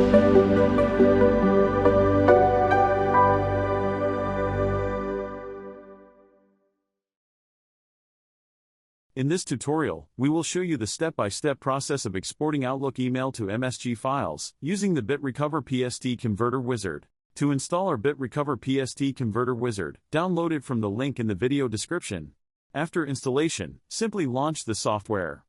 In this tutorial, we will show you the step-by-step process of exporting Outlook email to MSG files using the BitRecover PST Converter Wizard. To install our BitRecover PST Converter Wizard, download it from the link in the video description. After installation, simply launch the software.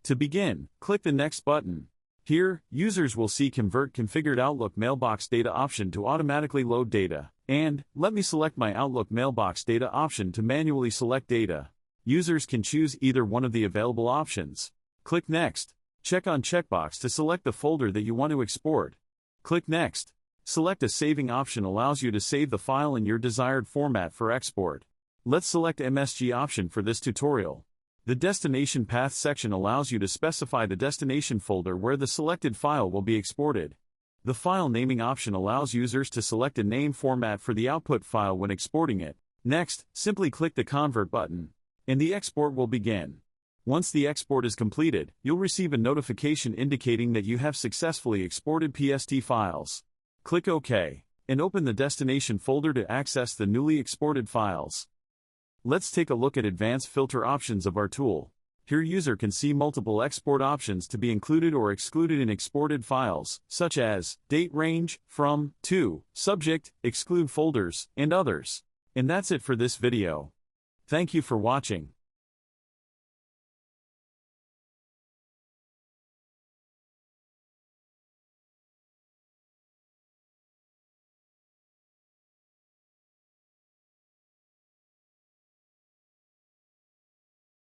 To begin, click the Next button. Here, users will see Convert Configured Outlook Mailbox Data option to automatically load data, and let me select my Outlook Mailbox Data option to manually select data. Users can choose either one of the available options. Click Next. Check on checkbox to select the folder that you want to export. Click Next. Select a saving option allows you to save the file in your desired format for export. Let's select MSG option for this tutorial. The Destination Path section allows you to specify the destination folder where the selected file will be exported. The File Naming option allows users to select a name format for the output file when exporting it. Next, simply click the Convert button, and the export will begin. Once the export is completed, you'll receive a notification indicating that you have successfully exported PST files. Click OK, and open the destination folder to access the newly exported files. Let's take a look at advanced filter options of our tool. Here user can see multiple export options to be included or excluded in exported files, such as date range, from, to, subject, exclude folders, and others. And that's it for this video. Thank you for watching.